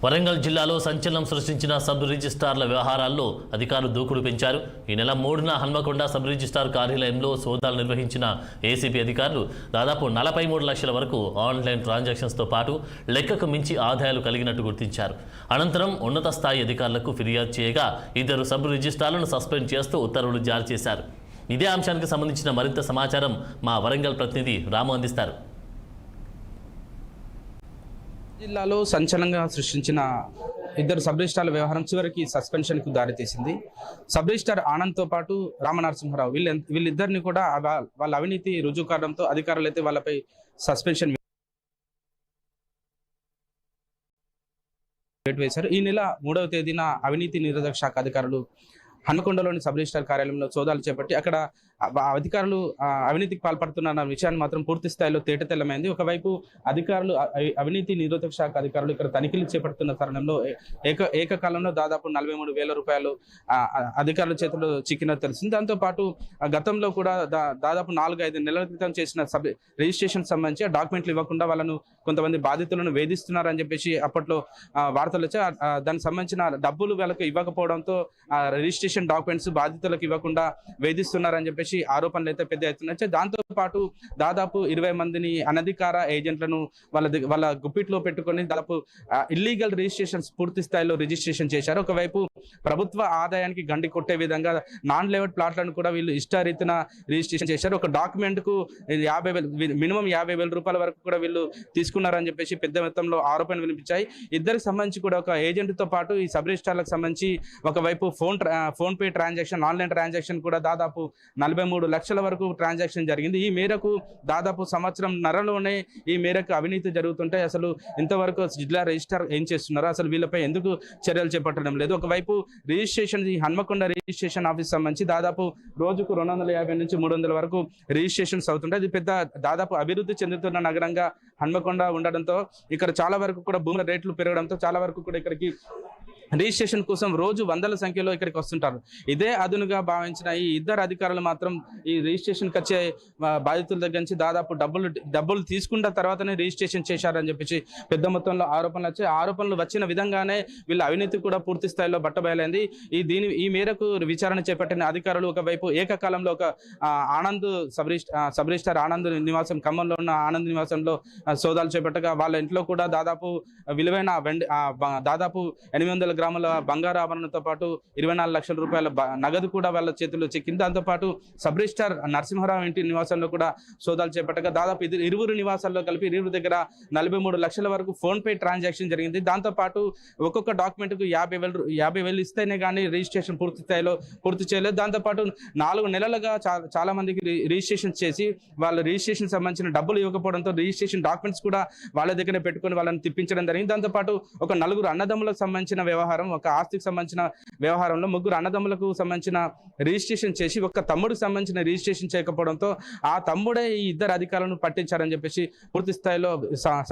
వరంగల్ జిల్లాలో సంచలనం సృష్టించిన సబ్ రిజిస్ట్రార్ల వ్యవహారాల్లో అధికారులు దూకుడు పెంచారు. ఈ నెల 3న హన్మకొండ సబ్ రిజిస్ట్రార్ కార్యాలయంలో సోదాలు నిర్వహించిన ఏసీబీ అధికారులు దాదాపు 43 లక్షల వరకు ఆన్లైన్ ట్రాన్సాక్షన్స్తో పాటు లెక్కకు మించి ఆదాయాలు కలిగినట్టు గుర్తించారు. అనంతరం ఉన్నత స్థాయి అధికారులకు ఫిర్యాదు చేయగా 2 సబ్ రిజిస్ట్రార్లను సస్పెండ్ చేస్తూ ఉత్తర్వులు జారీ చేశారు. ఇదే అంశానికి సంబంధించిన మరింత సమాచారం మా వరంగల్ ప్రతినిధి రాము అందిస్తారు. జిల్లాలో సంచలనంగా సృష్టించిన 2 సబ్ రిజిస్ట్రార్ల వ్యవహారం చివరికి సస్పెన్షన్కు దారితీసింది. సబ్ రిజిస్ట్రార్ ఆనంద్తో పాటు రామనరసింహారావు వీళ్ళిద్దరిని కూడా వాళ్ళ అవినీతి రుజువు కావడంతో అధికారులు అయితే వాళ్ళపై సస్పెన్షన్ వేశారు. ఈ నెల 3వ తేదీన అవినీతి నిరోధక శాఖ అధికారులు హన్మకొండలోని సబ్ రిజిస్ట్రార్ కార్యాలయంలో సోదాలు చేపట్టి అక్కడ అధికారులు అవినీతికి పాల్పడుతున్న విషయాన్ని మాత్రం పూర్తి స్థాయిలో తేటతెల్లమైంది. ఒకవైపు అధికారులు అవినీతి నిరోధక శాఖ అధికారులు ఇక్కడ తనిఖీలు చేపడుతున్న తరుణంలో ఏకకాలంలో దాదాపు 43,000 రూపాయలు అధికారుల చేతుల్లో చిక్కినట్టు తెలిసింది. దాంతోపాటు గతంలో కూడా దాదాపు 4-5 నెలల క్రితం చేసిన రిజిస్ట్రేషన్ సంబంధించి డాక్యుమెంట్లు ఇవ్వకుండా వాళ్ళను కొంతమంది బాధితులను వేధిస్తున్నారని చెప్పేసి అప్పట్లో వార్తలు వచ్చాయి. దానికి సంబంధించిన డబ్బులు వాళ్ళకి ఇవ్వకపోవడంతో రిజిస్ట్రేషన్ డాక్యుమెంట్స్ బాధితులకు ఇవ్వకుండా వేధిస్తున్నారని చెప్పేసి ఆరోపణలు అయితే పెద్ద ఎత్తున వచ్చాయి. దాంతో పాటు దాదాపు 20 మందిని అనధికార ఏజెంట్లను వాళ్ళ గుప్పిట్లో పెట్టుకొని దాదాపు ఇల్లీగల్ రిజిస్ట్రేషన్స్ పూర్తి స్థాయిలో రిజిస్ట్రేషన్ చేశారు. ఒకవైపు ప్రభుత్వ ఆదాయానికి గండి కొట్టే విధంగా నాన్ లేఅవుట్ ప్లాట్లను కూడా వీళ్ళు ఇష్టారీతిన రిజిస్ట్రేషన్ చేశారు. ఒక డాక్యుమెంట్ కు మినిమం 50,000 రూపాయల వరకు కూడా వీళ్ళు తీసుకున్నారని చెప్పేసి పెద్ద మొత్తంలో ఆరోపణలు వినిపించాయి. ఇద్దరికి సంబంధించి కూడా ఒక ఏజెంట్ తో పాటు ఈ సబ్ రిజిస్ట్రార్లకు సంబంధించి ఒకవైపు phone pay transaction, online transaction కూడా దాదాపు 43 లక్షల వరకు ట్రాన్సాక్షన్ జరిగింది. ఈ మేరకు దాదాపు సంవత్సరంన్నరలోనే ఈ మేరకు అవినీతి జరుగుతుంటే అసలు ఇంతవరకు జిల్లా రిజిస్ట్రార్ ఏం చేస్తున్నారు, అసలు వీళ్ళపై ఎందుకు చర్యలు చేపట్టడం లేదు? ఒకవైపు రిజిస్ట్రేషన్, ఈ హన్మకొండ రిజిస్ట్రేషన్ ఆఫీస్ సంబంధించి దాదాపు రోజుకు 250 నుంచి 300 వరకు రిజిస్ట్రేషన్స్ అవుతుంటాయి. ఇది పెద్ద దాదాపు అభివృద్ధి చెందుతున్న నగరంగా హన్మకొండ ఉండడంతో ఇక్కడ చాలా వరకు కూడా భూముల రేట్లు పెరగడంతో చాలా వరకు కూడా ఇక్కడికి రిజిస్ట్రేషన్ కోసం రోజు వందల సంఖ్యలో ఇక్కడికి వస్తుంటారు. ఇదే అదునుగా భావించిన ఈ 2 అధికారులు మాత్రం ఈ రిజిస్ట్రేషన్కి వచ్చే బాధితుల దగ్గర నుంచి దాదాపు డబ్బులు తీసుకున్న తర్వాతనే రిజిస్ట్రేషన్ చేశారని చెప్పేసి పెద్ద మొత్తంలో ఆరోపణలు వచ్చాయి. ఆరోపణలు వచ్చిన విధంగానే వీళ్ళ అవినీతి కూడా పూర్తి స్థాయిలో బట్టబయలైంది. ఈ మేరకు విచారణ చేపట్టిన అధికారులు ఒకవైపు ఏకకాలంలో ఒక ఆనంద్ సబ్ రిజిస్ట్రార్ ఆనంద్ నివాసం, ఖమ్మంలో ఉన్న ఆనంద్ నివాసంలో సోదాలు చేపట్టగా వాళ్ళ ఇంట్లో కూడా దాదాపు విలువైన దాదాపు 800 గ్రాముల బంగారు ఆభరణంతో పాటు 24 లక్షల రూపాయల నగదు కూడా వాళ్ళ చేతుల్లో చిక్కింది. దాంతోపాటు సబ్ రిజిస్ట్రార్ నరసింహారావు ఇంటి నివాసంలో కూడా సోదాలు చేపట్టగా దాదాపు 2 నివాసాల్లో కలిపి 2 దగ్గర 43 లక్షల వరకు ఫోన్ పే ట్రాన్సాక్షన్ జరిగింది. దాంతోపాటు ఒక్కొక్క డాక్యుమెంట్ కు 50,000 ఇస్తేనే కానీ రిజిస్ట్రేషన్ పూర్తి చేయలేదు. దాంతోపాటు 4 నెలలుగా చాలా మందికి రిజిస్ట్రేషన్ చేసి వాళ్ళ రిజిస్ట్రేషన్ సంబంధించిన డబ్బులు ఇవ్వకపోవడంతో రిజిస్ట్రేషన్ డాక్యుమెంట్స్ కూడా వాళ్ళ దగ్గర పెట్టుకొని వాళ్ళని తిప్పించడం జరిగింది. దాంతోపాటు ఒక 4 అన్నదమ్ములకు సంబంధించిన వ్యవహారం, ఒక ఆస్తికి సంబంధించిన వ్యవహారంలో 3 అన్నదమ్ములకు సంబంధించిన రిజిస్ట్రేషన్ చేసి ఒక తమ్ముడికి సంబంధించిన రిజిస్ట్రేషన్ చేయకపోవడంతో ఆ తమ్ముడే ఈ 2 అధికారులను పట్టించారని చెప్పేసి పూర్తి స్థాయిలో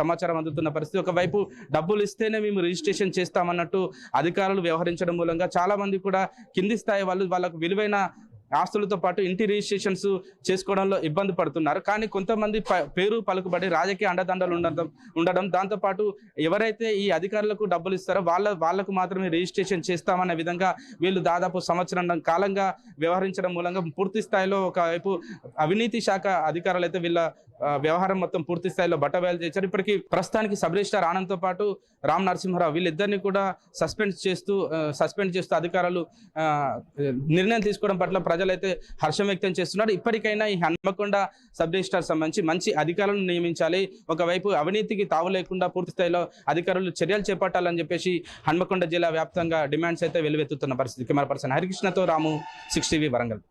సమాచారం అందుతున్న పరిస్థితి. ఒకవైపు డబ్బులు ఇస్తేనే మేము రిజిస్ట్రేషన్ చేస్తామన్నట్టు అధికారులు వ్యవహరించడం మూలంగా చాలా మంది కూడా కింది స్థాయి వాళ్ళకు విలువైన ఆస్తులతో పాటు ఇంటి రిజిస్ట్రేషన్స్ చేసుకోవడంలో ఇబ్బంది పడుతున్నారు. కానీ కొంతమంది పేరు పలుకుబడి రాజకీయ అండదండలు ఉండడం, దాంతోపాటు ఎవరైతే ఈ అధికారులకు డబ్బులు ఇస్తారో వాళ్లకు మాత్రమే రిజిస్ట్రేషన్ చేస్తామన్న విధంగా వీళ్ళు దాదాపు సంవత్సరం కాలంగా వ్యవహరించడం మూలంగా పూర్తి స్థాయిలో ఒకవైపు అవినీతి శాఖ అధికారులు అయితే వీళ్ళ వ్యవహారం మొత్తం పూర్తి స్థాయిలో బట్టబయలు చేశారు. ఇప్పటికీ ప్రస్తుతానికి సబ్ రిజిస్ట్రార్ ఆనంద్తో పాటు రామ్ నరసింహారావు వీళ్ళిద్దరిని కూడా సస్పెండ్ చేస్తూ అధికారులు నిర్ణయం తీసుకోవడం పట్ల ప్రజలైతే హర్షం వ్యక్తం చేస్తున్నారు. ఇప్పటికైనా ఈ హన్మకొండ సబ్ రిజిస్ట్రార్ సంబంధించి మంచి అధికారులను నియమించాలి, ఒకవైపు అవినీతికి తావు లేకుండా పూర్తి స్థాయిలో అధికారులు చర్యలు చేపట్టాలని చెప్పేసి హన్మకొండ జిల్లా వ్యాప్తంగా డిమాండ్స్ అయితే వెలువెత్తుతున్న పరిస్థితి. కెమెరా పర్సన్ హరికృష్ణతో రాము, 6 టీవీ వరంగల్.